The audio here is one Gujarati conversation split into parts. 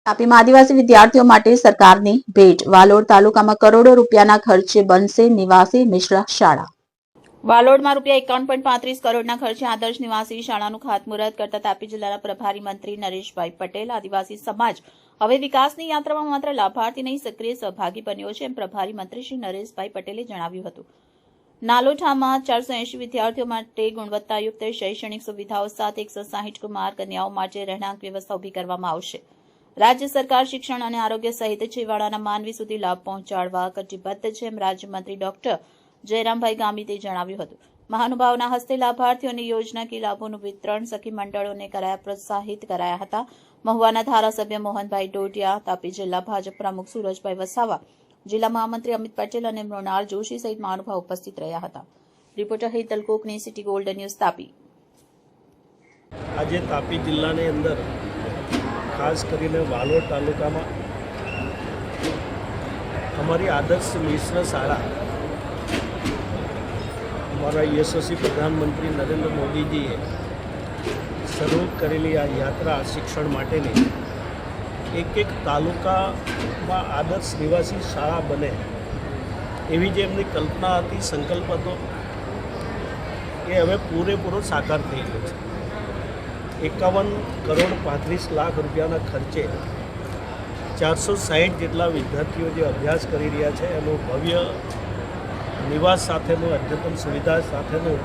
તાપીમાં આદિવાસી વિદ્યાર્થીઓ માટે સરકારની ભેટ. વાલોડ તાલુકામાં કરોડો રૂપિયાના ખર્ચે બનશે નિવાસી મિશ્ર શાળા. વાલોડમાં ₹51.35 કરોડના ખર્ચે આદર્શ નિવાસી શાળાનું ખાતમુહૂર્ત કરતા તાપી જિલ્લાના પ્રભારી મંત્રી નરેશભાઈ પટેલ આદિવાસી સમાજ હવે વિકાસની યાત્રામાં માત્ર લાભાર્થી નહીં સક્રિય સહભાગી બન્યો છે એમ પ્રભારી મંત્રી શ્રી નરેશભાઈ પટેલે જણાવ્યું હતું. નાલોઠામાં 480 વિદ્યાર્થીઓ માટે ગુણવત્તાયુક્ત શૈક્ષણિક સુવિધાઓ સાથે 160 કુમાર કન્યાઓ માટે રહેણાંક વ્યવસ્થા ઊભી કરવામાં આવશે. રાજ્ય સરકાર શિક્ષણ અને આરોગ્ય સહિત છેવાડાના માનવી સુધી લાભ પહોંચાડવા કટિબદ્ધ છે એમ રાજ્યમંત્રી ડોક્ટર જયરામભાઈ ગામિતે જણાવ્યું હતું. મહાનુભાવોના હસ્તે લાભાર્થીઓને યોજનાકીય લાભોનું વિતરણ સખી મંડળોને કરાયા પ્રોત્સાહિત કરાયા હતા. મહુવાના ધારાસભ્ય મોહનભાઈ ડોડિયા, તાપી જિલ્લા ભાજપ પ્રમુખ સુરજભાઈ વસાવા, જિલ્લા મહામંત્રી અમિત પટેલ અને મૃણાલ જોશી સહિત મહાનુભાવ ઉપસ્થિત રહ્યા હતા. રિપોર્ટર હેતલ કોકની, સિટી ગોલ્ડન ન્યૂઝ, તાપી. આજે તાપી જિલ્લાની અંદર ખાસ કરીને વાલોડ તાલુકામાં અમારી આદર્શ મિશ્ર શાળા અમારા યશસ્વી પ્રધાનમંત્રી નરેન્દ્ર મોદીજીએ શરૂ કરેલી આ યાત્રા શિક્ષણ માટેની એક તાલુકામાં આદર્શ નિવાસી શાળા બને એવી જે એમની કલ્પના હતી, સંકલ્પ હતો, એ હવે પૂરેપૂરો સાકાર થઈ ગયો છે. 51.35 કરોડ રૂપિયાના ખર્ચે 460 જેટલા વિદ્યાર્થીઓ જે અભ્યાસ કરી રહ્યા છે એનું ભવ્ય નિવાસ સાથેનું, અદ્યતન સુવિધા સાથેનું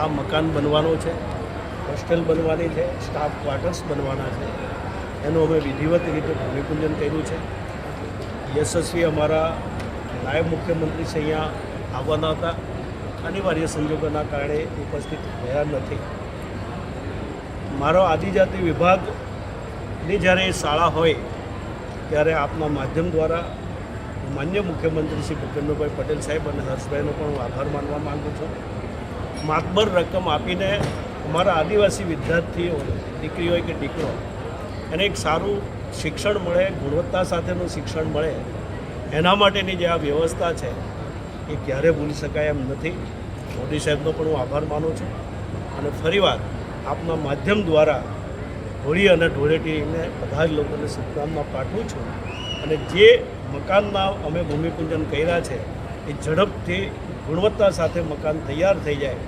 આ મકાન બનવાનું છે. હોસ્ટેલ બનવાની છે, સ્ટાફ ક્વાર્ટર્સ બનવાના છે. એનું અમે વિધિવત રીતે ભૂમિપૂજન કર્યું છે. યશસ્વી અમારા નાયબ મુખ્યમંત્રી શ્રી અહીંયા આવવાના હતા, અનિવાર્ય સંજોગોના કારણે ઉપસ્થિત રહ્યા નથી. મારો આદિજાતિ વિભાગની જ્યારે એ શાળા હોય ત્યારે આપના માધ્યમ દ્વારા માન્ય મુખ્યમંત્રી શ્રી ભૂપેન્દ્રભાઈ પટેલ સાહેબ અને હર્ષભાઈનો પણ હું આભાર માનવા માગું છું. માતબર રકમ આપીને અમારા આદિવાસી વિદ્યાર્થીઓ, દીકરી હોય કે દીકરો, એને એક સારું શિક્ષણ મળે, ગુણવત્તા સાથેનું શિક્ષણ મળે, એના માટેની જે આ વ્યવસ્થા છે એ ક્યારે ભૂલી શકાય એમ નથી. મોદી સાહેબનો પણ હું આભાર માનું છું. અને ફરીવાર આપના માધ્યમ દ્વારા હોળી અને ધૂળેટીને બધા જ લોકોને શુભકામના પાઠવું છું. અને જે મકાનના અમે ભૂમિપૂજન કર્યા છે એ ઝડપથી ગુણવત્તા સાથે મકાન તૈયાર થઈ જાય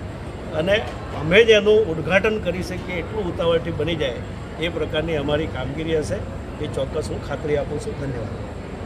અને અમે જ એનું ઉદ્ઘાટન કરી શકીએ એટલું ઉતાવળથી બની જાય એ પ્રકારની અમારી કામગીરી હશે, એ ચોક્કસ હું ખાતરી આપું છું. ધન્યવાદ.